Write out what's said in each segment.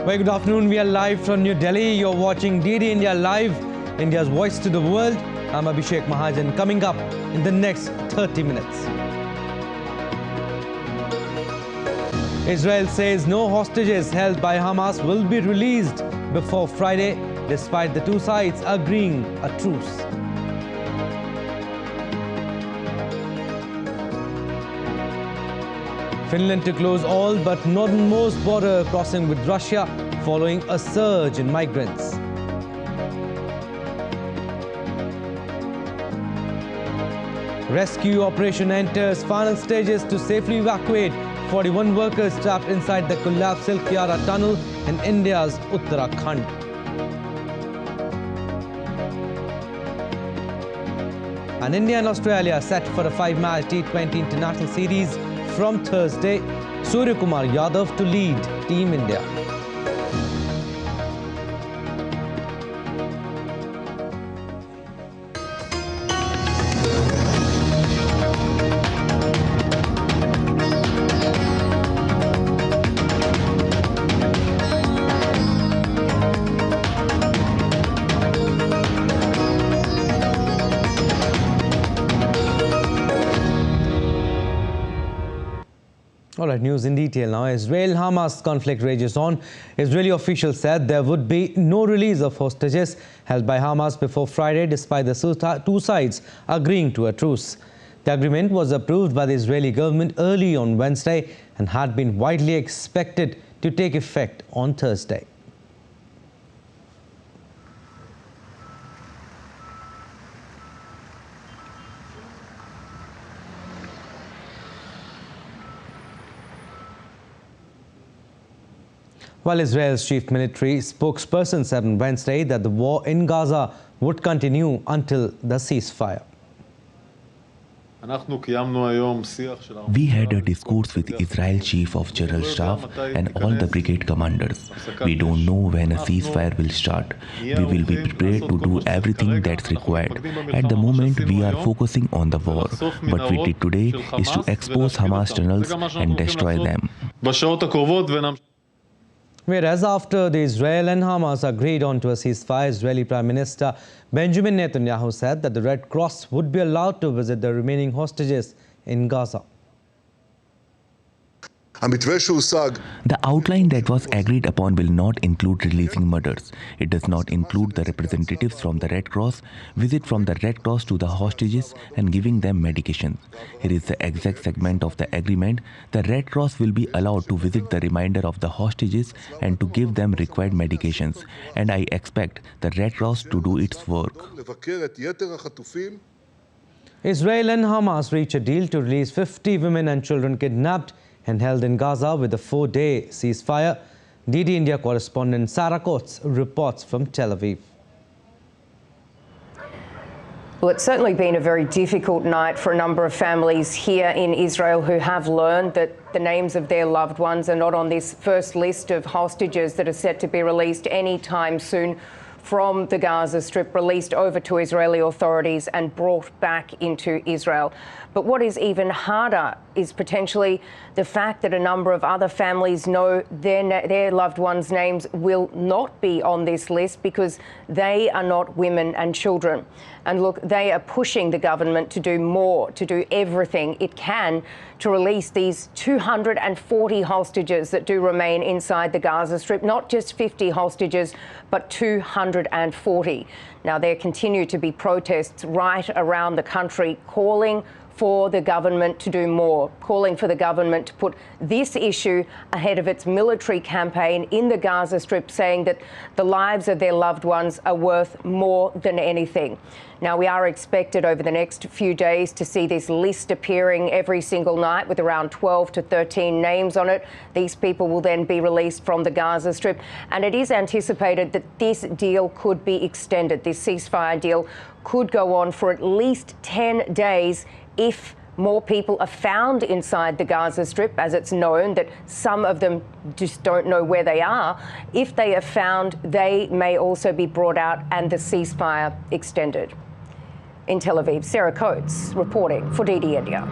Very good afternoon. We are live from New Delhi. You're watching DD India Live, India's voice to the world. I'm Abhishek Mahajan. Coming up in the next 30 minutes. Israel says no hostages held by Hamas will be released before Friday, despite the two sides agreeing a truce. Finland to close all but northernmost border crossing with Russia following a surge in migrants. Rescue operation enters final stages to safely evacuate 41 workers trapped inside the collapsed Silkyara tunnel in India's Uttarakhand. And India and Australia set for a 5-match T20 international series from Thursday. Suryakumar Yadav to lead Team India. All right, news in detail now. Israel-Hamas conflict rages on. Israeli officials said there would be no release of hostages held by Hamas before Friday, despite the two sides agreeing to a truce. The agreement was approved by the Israeli government early on Wednesday and had been widely expected to take effect on Thursday. While Israel's chief military spokesperson said on Wednesday that the war in Gaza would continue until the ceasefire. We had a discourse with Israel Chief of General Staff and all the brigade commanders. We don't know when a ceasefire will start. We will be prepared to do everything that's required. At the moment, we are focusing on the war. What we did today is to expose Hamas tunnels and destroy them. Whereas after the Israel and Hamas agreed on to a ceasefire, Israeli Prime Minister Benjamin Netanyahu said that the Red Cross would be allowed to visit the remaining hostages in Gaza. The outline that was agreed upon will not include releasing murders. It does not include the representatives from the Red Cross, visit from the Red Cross to the hostages and giving them medications. Here is the exact segment of the agreement. The Red Cross will be allowed to visit the remainder of the hostages and to give them required medications. And I expect the Red Cross to do its work. Israel and Hamas reached a deal to release 50 women and children kidnapped and held in Gaza with a 4-day ceasefire. DD India correspondent Sarah Coates reports from Tel Aviv. Well, it's certainly been a very difficult night for a number of families here in Israel who have learned that the names of their loved ones are not on this first list of hostages that are set to be released any time soon from the Gaza Strip, released over to Israeli authorities and brought back into Israel. But what is even harder is potentially the fact that a number of other families know their loved ones' names will not be on this list because they are not women and children. And look, they are pushing the government to do more, to do everything it can to release these 240 hostages that do remain inside the Gaza Strip, not just 50 hostages, but 240. Now, there continue to be protests right around the country calling for the government to do more, calling for the government to put this issue ahead of its military campaign in the Gaza Strip, saying that the lives of their loved ones are worth more than anything. Now, we are expected over the next few days to see this list appearing every single night with around 12 to 13 names on it. These people will then be released from the Gaza Strip. And it is anticipated that this deal could be extended. This ceasefire deal could go on for at least 10 days if more people are found inside the Gaza Strip, as it's known that some of them just don't know where they are. If they are found, they may also be brought out and the ceasefire extended. In Tel Aviv, Sarah Coates reporting for DD India.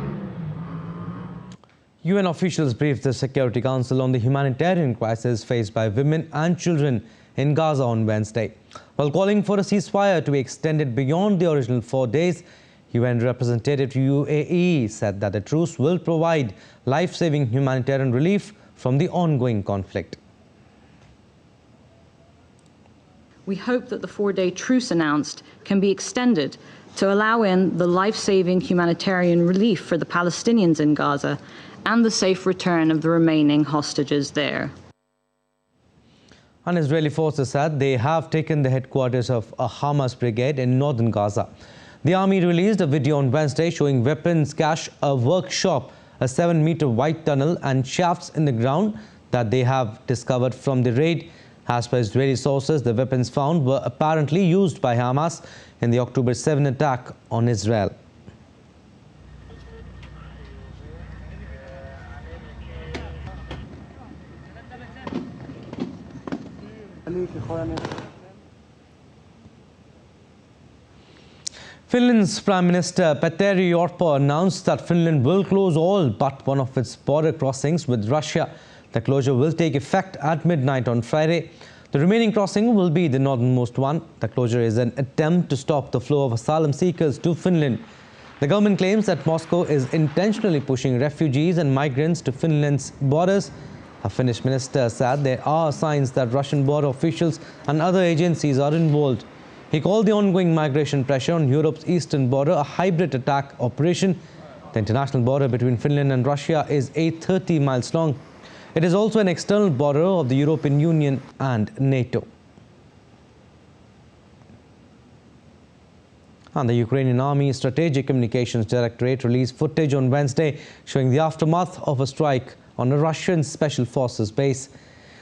UN officials briefed the Security Council on the humanitarian crisis faced by women and children in Gaza on Wednesday. While calling for a ceasefire to be extended beyond the original 4 days, UN representative to UAE said that the truce will provide life-saving humanitarian relief from the ongoing conflict. We hope that the 4-day truce announced can be extended to allow in the life-saving humanitarian relief for the Palestinians in Gaza and the safe return of the remaining hostages there. And Israeli forces said they have taken the headquarters of a Hamas brigade in northern Gaza. The army released a video on Wednesday showing weapons cache, a workshop, a 7-meter wide tunnel and shafts in the ground that they have discovered from the raid. As per Israeli sources, the weapons found were apparently used by Hamas in the October 7 attack on Israel. Finland's Prime Minister Petteri Orpo announced that Finland will close all but one of its border crossings with Russia. The closure will take effect at midnight on Friday. The remaining crossing will be the northernmost one. The closure is an attempt to stop the flow of asylum seekers to Finland. The government claims that Moscow is intentionally pushing refugees and migrants to Finland's borders. A Finnish minister said there are signs that Russian border officials and other agencies are involved. He called the ongoing migration pressure on Europe's eastern border a hybrid attack operation. The international border between Finland and Russia is 830 miles long. It is also an external border of the European Union and NATO. And the Ukrainian Army Strategic Communications Directorate released footage on Wednesday showing the aftermath of a strike on a Russian Special Forces base.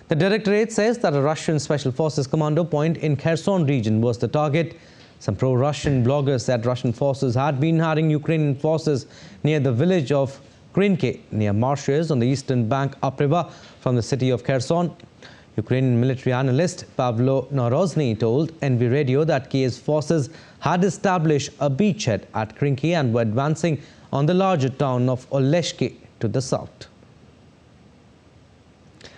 The Directorate says that a Russian Special Forces commando point in Kherson region was the target. Some pro-Russian bloggers said Russian forces had been harrying Ukrainian forces near the village of Krinky, near marshes on the eastern bank upriver from the city of Kherson. Ukrainian military analyst Pavlo Narozny told NV Radio that Kiev's forces had established a beachhead at Krinky and were advancing on the larger town of Oleshki to the south.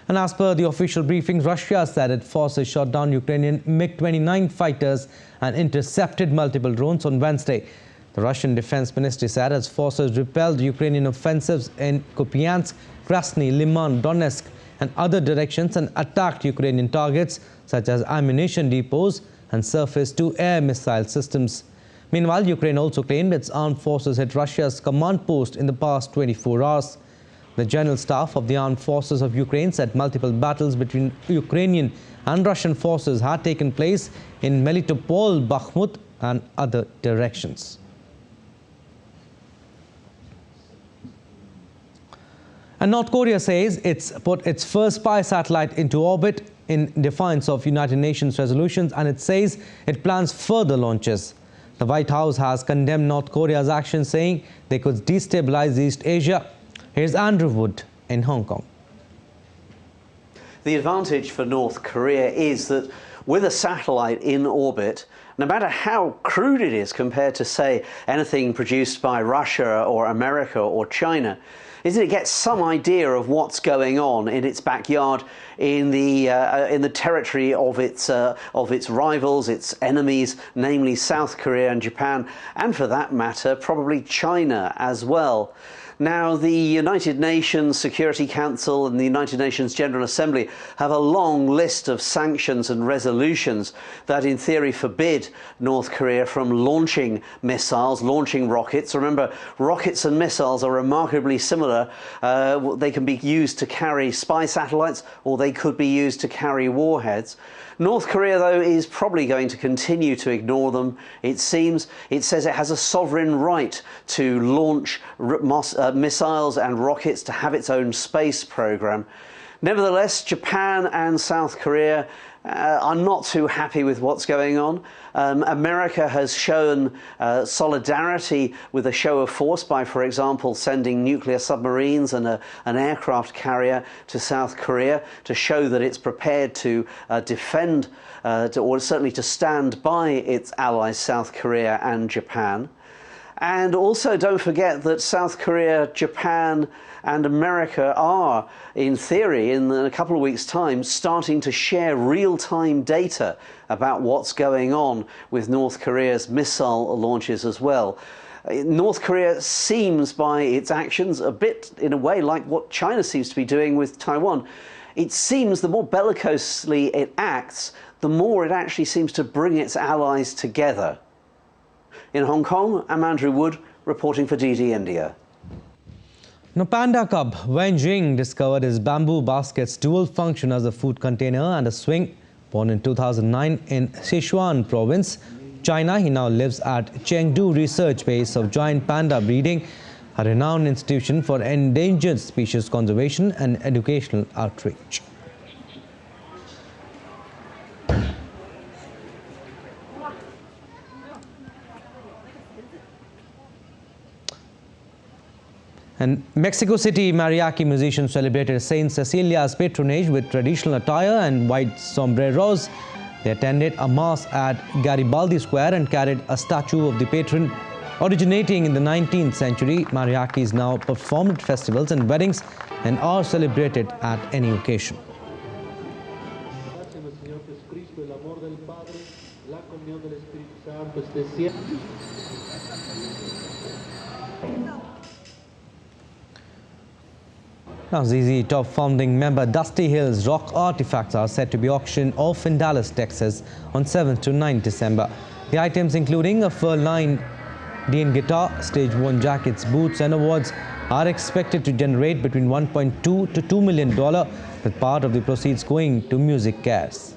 And as per the official briefing, Russia said its forces shot down Ukrainian MiG-29 fighters and intercepted multiple drones on Wednesday. The Russian Defense Ministry said its forces repelled Ukrainian offensives in Kupiansk, Krasny, Liman, Donetsk and other directions and attacked Ukrainian targets such as ammunition depots and surface-to-air missile systems. Meanwhile, Ukraine also claimed its armed forces hit Russia's command post in the past 24 hours. The General Staff of the Armed Forces of Ukraine said multiple battles between Ukrainian and Russian forces had taken place in Melitopol, Bakhmut and other directions. And North Korea says it's put its first spy satellite into orbit in defiance of United Nations resolutions, and it says it plans further launches. The White House has condemned North Korea's actions, saying they could destabilize East Asia. Here's Andrew Wood in Hong Kong. The advantage for North Korea is that with a satellite in orbit, no matter how crude it is compared to, say, anything produced by Russia or America or China, is that it gets some idea of what's going on in its backyard, in the territory of its rivals, its enemies, namely South Korea and Japan, and for that matter, probably China as well. Now, the United Nations Security Council and the United Nations General Assembly have a long list of sanctions and resolutions that in theory forbid North Korea from launching missiles, launching rockets. Remember, rockets and missiles are remarkably similar. They can be used to carry spy satellites or they could be used to carry warheads. North Korea, though, is probably going to continue to ignore them. It seems it says it has a sovereign right to launch missiles and rockets, to have its own space program. Nevertheless, Japan and South Korea are not too happy with what's going on. America has shown solidarity with a show of force by, for example, sending nuclear submarines and an aircraft carrier to South Korea to show that it's prepared to defend, or certainly to stand by its allies South Korea and Japan. And also don't forget that South Korea, Japan and America are, in theory, in a couple of weeks' time, starting to share real-time data about what's going on with North Korea's missile launches as well. North Korea seems, by its actions, a bit, in a way, like what China seems to be doing with Taiwan. It seems the more bellicosely it acts, the more it actually seems to bring its allies together. In Hong Kong, I'm Andrew Wood, reporting for DD India. Now, panda cub Wen Jing discovered his bamboo basket's dual function as a food container and a swing. Born in 2009 in Sichuan province, China, he now lives at Chengdu Research Base of Giant Panda Breeding, a renowned institution for endangered species conservation and educational outreach. And Mexico City mariachi musicians celebrated Saint Cecilia's patronage with traditional attire and white sombreros. They attended a mass at Garibaldi Square and carried a statue of the patron. Originating in the 19th century, mariachis now perform at festivals and weddings and are celebrated at any occasion. Now, ZZ Top founding member Dusty Hill's rock artifacts are set to be auctioned off in Dallas, Texas on 7th to 9th December. The items, including a fur-lined Dean guitar, stage worn jackets, boots and awards, are expected to generate between $1.2 to $2 million, with part of the proceeds going to music cares.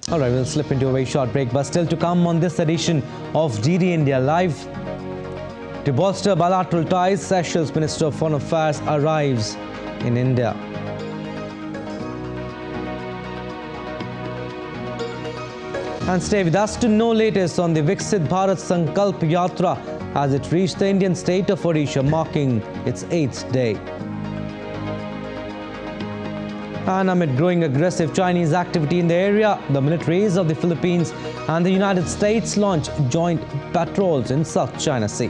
All right, we'll slip into a very short break, but still to come on this edition of DD India Live. To bolster bilateral ties, Seychelles Minister of Foreign Affairs arrives in India. And stay with us to know latest on the Viksit Bharat Sankalp Yatra as it reached the Indian state of Odisha, marking its 8th day. And amid growing aggressive Chinese activity in the area, the militaries of the Philippines and the United States launched joint patrols in South China Sea.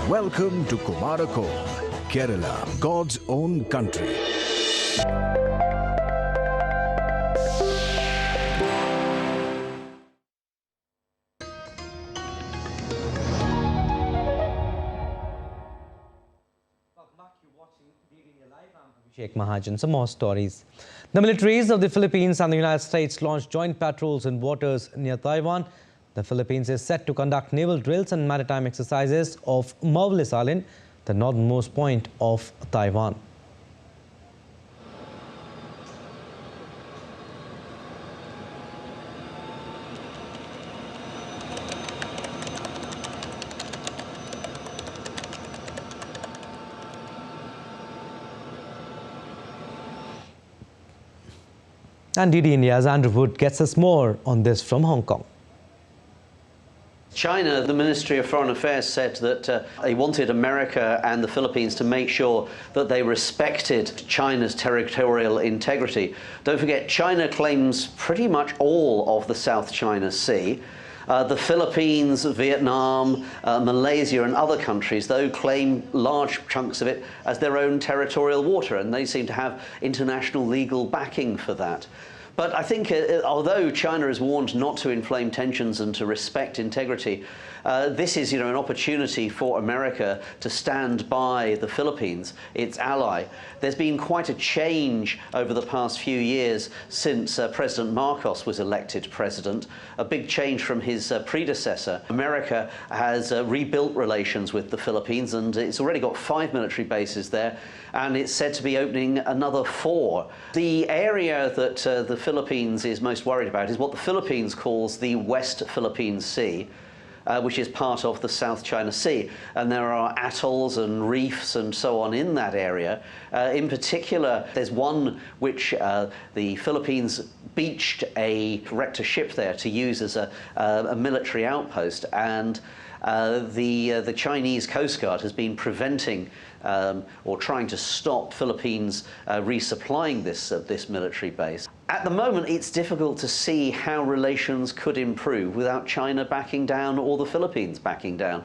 Welcome to Kumarakom, Kerala, God's own country. Sheikh Mahajan. Some more stories. The militaries of the Philippines and the United States launched joint patrols in waters near Taiwan. The Philippines is set to conduct naval drills and maritime exercises off Marvelous Island. the northernmost point of Taiwan. And DD India's Andrew Wood gets us more on this from Hong Kong. China, the Ministry of Foreign Affairs said that they wanted America and the Philippines to make sure that they respected China's territorial integrity. Don't forget, China claims pretty much all of the South China Sea. The Philippines, Vietnam, Malaysia and other countries, though, claim large chunks of it as their own territorial water, and they seem to have international legal backing for that. But I think although China is warned not to inflame tensions and to respect integrity, this is, an opportunity for America to stand by the Philippines, its ally. There's been quite a change over the past few years since President Marcos was elected president, a big change from his predecessor. America has rebuilt relations with the Philippines, and it's already got 5 military bases there, and it's said to be opening another 4. The area that the Philippines is most worried about is what the Philippines calls the West Philippine Sea, which is part of the South China Sea. And there are atolls and reefs and so on in that area. In particular, there's one which the Philippines beached wrecked a ship there to use as a military outpost. And the Chinese Coast Guard has been preventing or trying to stop Philippines resupplying this military base. At the moment, it's difficult to see how relations could improve without China backing down or the Philippines backing down.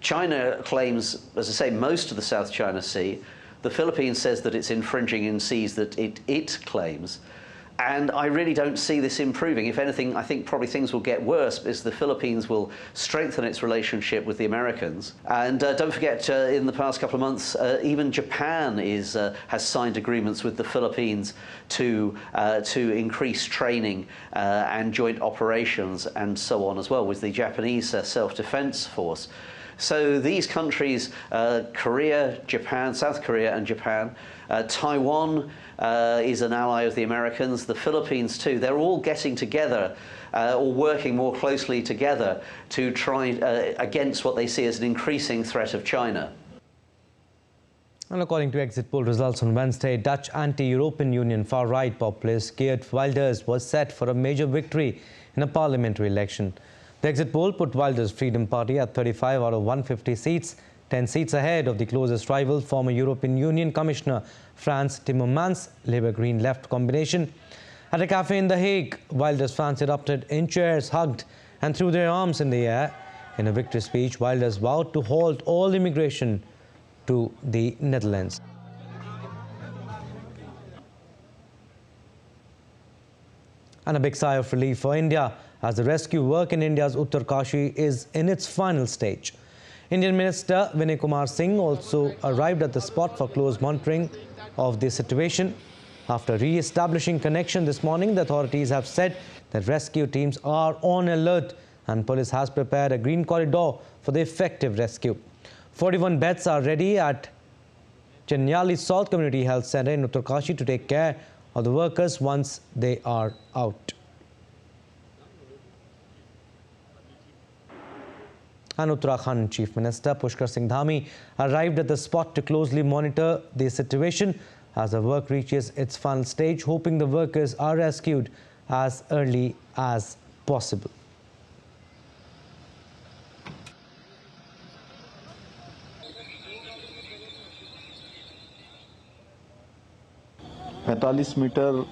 China claims, as I say, most of the South China Sea. The Philippines says that it's infringing in seas that it claims. And I really don't see this improving. If anything, I think probably things will get worse because the Philippines will strengthen its relationship with the Americans. And don't forget, in the past couple of months, even Japan has signed agreements with the Philippines to increase training and joint operations and so on as well with the Japanese self-defense force. So these countries, Korea, Japan, South Korea and Japan, Taiwan is an ally of the Americans, the Philippines too, they're all getting together or working more closely together to try against what they see as an increasing threat of China. And according to exit poll results on Wednesday, Dutch anti-European Union far-right populist Geert Wilders was set for a major victory in a parliamentary election. The exit poll put Wilders' Freedom Party at 35 out of 150 seats, 10 seats ahead of the closest rival, former European Union Commissioner Frans Timmermans' Labour-Green-Left combination. At a cafe in The Hague, Wilders' fans erupted in chairs, hugged and threw their arms in the air. In a victory speech, Wilders vowed to halt all immigration to the Netherlands. And a big sigh of relief for India, as the rescue work in India's Uttarakhand is in its final stage. Indian Minister Vinay Kumar Singh also arrived at the spot for close monitoring of the situation. After re-establishing connection this morning, the authorities have said that rescue teams are on alert and police has prepared a green corridor for the effective rescue. 41 beds are ready at Chenyali South Community Health Centre in Uttarakhand to take care of the workers once they are out. And Uttarakhand Chief Minister Pushkar Singh Dhami arrived at the spot to closely monitor the situation as the work reaches its final stage, hoping the workers are rescued as early as possible. पैंतालीस metre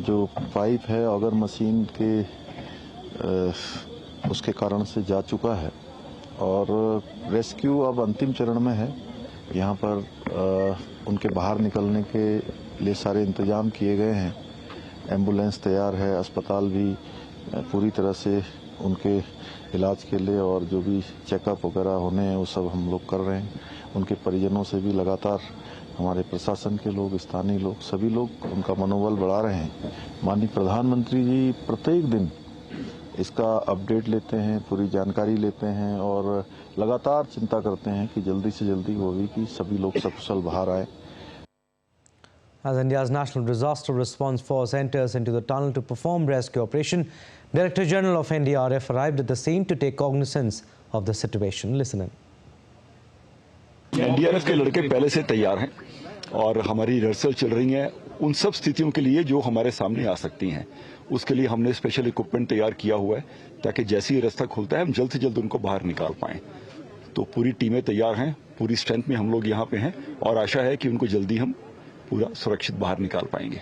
जो pipe है auger machine के उसके कारण से जा चुका है और रेस्क्यू अब अंतिम चरण में है। यहाँ पर उनके बाहर निकलने के लिए सारे इंतजाम किए गए हैं। एम्बुलेंस तैयार है, अस्पताल भी पूरी तरह से उनके इलाज के लिए और जो भी चेकअप वगैरह होने हैं वो सब हम लोग कर रहे हैं। उनके परिजनों से भी लगातार हमारे प्रशासन के लोग, स्थानीय लोग, सभी लोग उनका मनोबल बढ़ा रहे हैं। माननीय प्रधानमंत्री जी प्रत्येक दिन इसका अपडेट लेते हैं, पूरी जानकारी लेते हैं और लगातार चिंता करते हैं कि जल्दी से जल्दी वो भी कि सभी लोग सकुशल बाहर आए। As India's National Disaster Response Force enters into the tunnel to perform rescue operation, Director General of NDRF arrived at the scene to take cognizance of the situation. Listen in. NDRF के लड़के पहले से तैयार हैं और हमारी rehearsal चल रही है उन सब स्थितियों के लिए जो हमारे सामने आ सकती हैं। उसके लिए हमने स्पेशल इक्विपमेंट तैयार किया हुआ है ताकि जैसे ही रास्ता खुलता है हम जल्द से जल्द उनको बाहर निकाल पाएं। तो पूरी टीमें तैयार हैं, पूरी स्ट्रेंथ में हम लोग यहाँ पे हैं और आशा है कि उनको जल्दी हम पूरा सुरक्षित बाहर निकाल पाएंगे।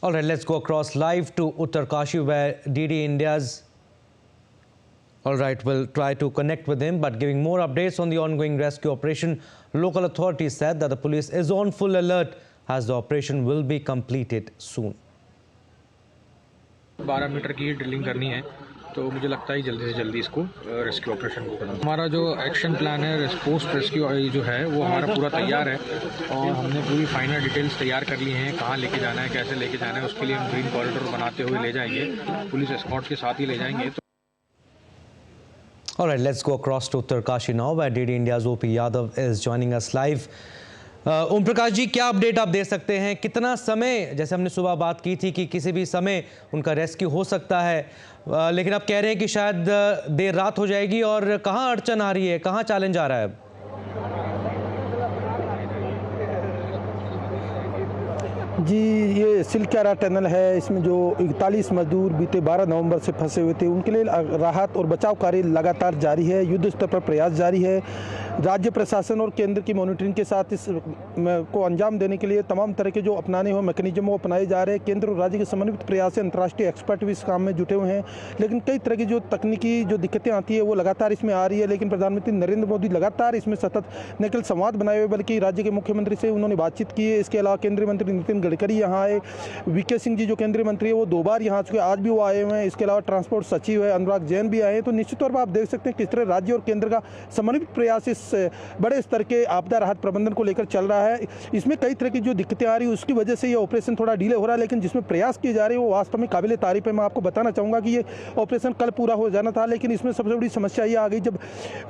All right, let's go across live to Uttarakhand where DD India's... All right, we'll try to connect with him, but giving more updates on the ongoing rescue operation, local authorities said that the police is on full alert as the operation will be completed soon. 12 metre की drilling करनी है, तो मुझे लगता है जल्दी से जल्दी इसको रेस्क्यू ऑपरेशन को करना। हमारा जो एक्शन प्लान है पोस्ट रेस्क्यू जो है वो हमारा पूरा तैयार है और हमने पूरी फाइनल डिटेल्स तैयार कर ली हैं, कहाँ लेके जाना है, कैसे लेके जाना है, उसके लिए हम ग्रीन कॉरिडोर बनाते हुए ले जाएंगे, पुलिस एस्कॉर्ट के साथ ही ले जाएंगे। All right, let's go across to Uttarakhand now where DD India's OP Yadav is joining us live. Om Prakash ji, क्या अपडेट आप दे सकते हैं? कितना समय, जैसे हमने सुबह बात की थी कि किसी भी समय उनका रेस्क्यू हो सकता है, लेकिन आप कह रहे हैं कि शायद देर रात हो जाएगी, और कहाँ अड़चन आ रही है, कहाँ चैलेंज आ रहा है? जी, ये सिलक्यारा टनल है। इसमें जो 41 मजदूर बीते 12 नवंबर से फंसे हुए थे, उनके लिए राहत और बचाव कार्य लगातार जारी है, युद्ध स्तर पर प्रयास जारी है। राज्य प्रशासन और केंद्र की मॉनिटरिंग के साथ इस को अंजाम देने के लिए तमाम तरह के जो अपनाने हुए मैकेनिज्म वो अपनाए जा रहे हैं। केंद्र और राज्य के समन्वित प्रयास से अंतर्राष्ट्रीय एक्सपर्ट भी इस काम में जुटे हुए हैं, लेकिन कई तरह की जो तकनीकी जो दिक्कतें आती है वो लगातार इसमें आ रही है। लेकिन प्रधानमंत्री नरेंद्र मोदी लगातार इसमें सतत न केवल संवाद बनाए हुए बल्कि राज्य के मुख्यमंत्री से उन्होंने बातचीत की है। इसके अलावा केंद्रीय मंत्री नितिन गडकरी यहाँ आए, वीके सिंह जी जो केंद्रीय मंत्री है वो 2 बार यहाँ चुके, आज भी वो आए हुए हैं। इसके अलावा ट्रांसपोर्ट सचिव है अनुराग जैन भी आए हैं। तो निश्चित तौर पर आप देख सकते हैं किस तरह राज्य और केंद्र का समन्वित प्रयास इस बड़े स्तर के आपदा राहत प्रबंधन को लेकर चल रहा है। इसमें कई तरह की जो दिक्कतें आ रही है उसकी वजह से ये ऑपरेशन थोड़ा डिले हो रहा है, लेकिन जिसमें प्रयास किए जा रहे हैं वो वास्तव में काबिल तारीफ है। मैं आपको बताना चाहूँगा कि ये ऑपरेशन कल पूरा हो जाना था, लेकिन इसमें सबसे बड़ी समस्या ये आ गई जब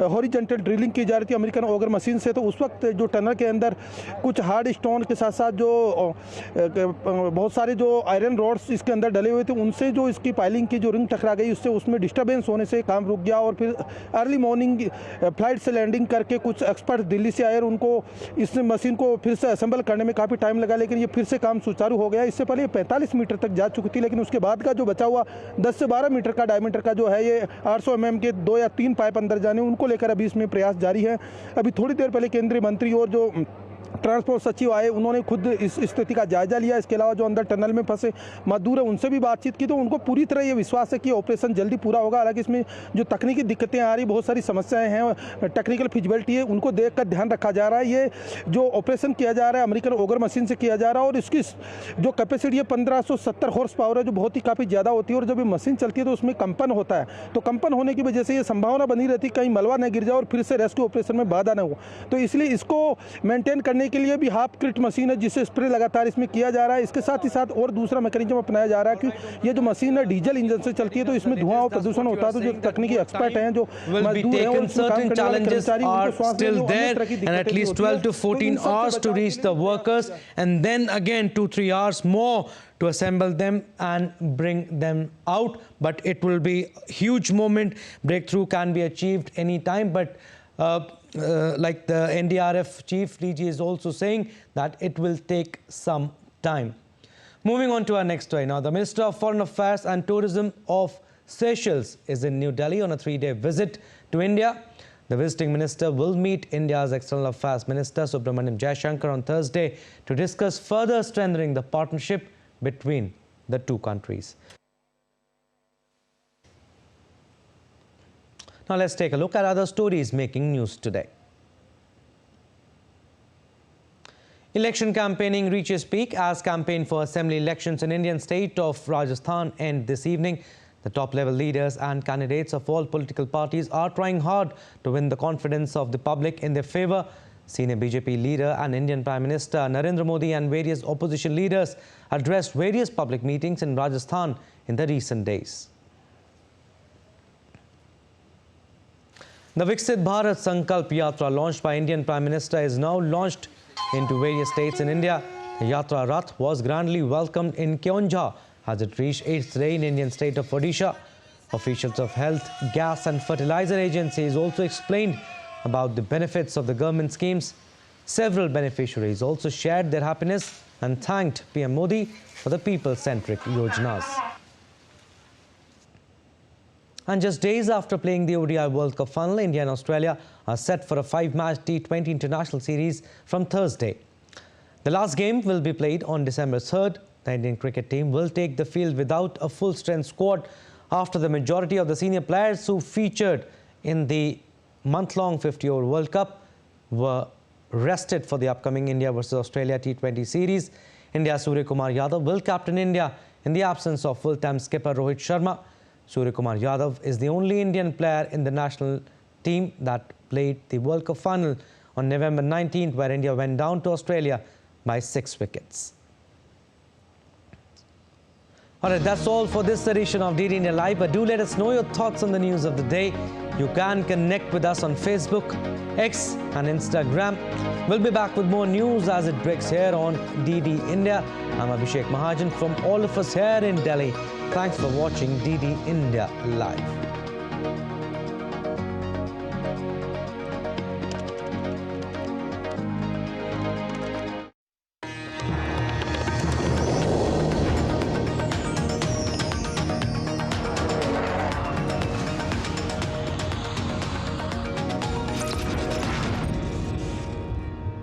हॉरिजॉन्टल ड्रिलिंग की जा रही थी अमेरिकन ऑगर मशीन से, तो उस वक्त जो टनल के अंदर कुछ हार्ड स्टोन के साथ साथ जो बहुत सारे जो आयरन रॉड्स इसके अंदर डले हुए थे, उनसे जो इसकी पाइलिंग की जो रिंग टकरा गई, उससे उसमें डिस्टर्बेंस होने से काम रुक गया। और फिर अर्ली मॉर्निंग फ्लाइट से लैंडिंग करके कुछ एक्सपर्ट दिल्ली से आए और उनको इस मशीन को फिर से असेंबल करने में काफ़ी टाइम लगा, लेकिन ये फिर से काम सुचारू हो गया। इससे पहले 45 मीटर तक जा चुकी थी, लेकिन उसके बाद का जो बचा हुआ 10 से 12 मीटर का डायमीटर का जो है ये 800 mm के 2 या 3 पाइप अंदर जाने, उनको लेकर अभी इसमें प्रयास जारी है। अभी थोड़ी देर पहले केंद्रीय मंत्री और जो ट्रांसपोर्ट सचिव आए, उन्होंने खुद इस स्थिति का जायजा लिया। इसके अलावा जो अंदर टनल में फंसे मजदूर है उनसे भी बातचीत की, तो उनको पूरी तरह ये विश्वास है कि ऑपरेशन जल्दी पूरा होगा। हालांकि इसमें जो तकनीकी दिक्कतें आ रही, बहुत सारी समस्याएं हैं, टेक्निकल फिजिबिलिटी है, उनको देखकर ध्यान रखा जा रहा है। ये जो ऑपरेशन किया जा रहा है अमेरिकन ऑगर मशीन से किया जा रहा है और इसकी जो कैपेसिटी है 1570 हॉर्स पावर है, जो बहुत ही काफ़ी ज़्यादा होती है। और जब ये मशीन चलती है तो उसमें कंपन होता है, तो कंपन होने की वजह से ये संभावना बनी रहती है कहीं मलबा न गिर जाए और फिर से रेस्क्यू ऑपरेशन में बाधा न हो। तो इसलिए इसको मेंटेन करने के लिए भी हाफ क्रिट मशीन है जिससे स्प्रे लगातार इसमें किया जा रहा है। इसके साथ ही साथ और दूसरा मैकेनिज्म अपनाया जा रहा है कि ये जो मशीन है डीजल इंजन से चलती है, तो इसमें धुआं और प्रदूषण होता है। तो जो तकनीकी एक्सपर्ट हैं, जो मजदूर हैं, और certain challenges are still there, and at least 12 to 14 hours to reach the workers, and then again 2-3 hours more to assemble them and bring them out. But it will be a huge moment. Breakthrough can be achieved any time, but like the NDRF chief DG is also saying that it will take some time. Moving on to our next story now. The Minister of Foreign Affairs and Tourism of Seychelles is in New Delhi on a 3-day visit to India. The visiting minister will meet India's External Affairs Minister Subramaniam Jaishankar on Thursday to discuss further strengthening the partnership between the two countries. Now let's take a look at other stories making news today. Election campaigning reaches peak as campaign for assembly elections in Indian state of Rajasthan end this evening. The top-level leaders and candidates of all political parties are trying hard to win the confidence of the public in their favor. Senior BJP leader and Indian Prime Minister Narendra Modi and various opposition leaders addressed various public meetings in Rajasthan in the recent days. The Viksit Bharat Sankalp Yatra launched by Indian Prime Minister is now launched into various states in India. The Yatra Rath was grandly welcomed in Keonjhar as it reached 8th day in Indian state of Odisha. Officials of health, gas and fertilizer agencies also explained about the benefits of the government schemes. Several beneficiaries also shared their happiness and thanked PM Modi for the people-centric yojanas. And just days after playing the ODI World Cup final, India and Australia are set for a 5-match T20 international series from Thursday. The last game will be played on December 3rd. The Indian cricket team will take the field without a full-strength squad after the majority of the senior players who featured in the month-long 50-over World Cup were rested for the upcoming India vs Australia T20 series. India's Surya Kumar Yadav will captain India in the absence of full-time skipper Rohit Sharma. Surya Kumar Yadav is the only Indian player in the national team that played the World Cup final on November 19th, where India went down to Australia by 6 wickets. Alright, that's all for this edition of DD India Live, but do let us know your thoughts on the news of the day. You can connect with us on Facebook, X and Instagram. We'll be back with more news as it breaks here on DD India. I'm Abhishek Mahajan from all of us here in Delhi. Thanks for watching DD India Live.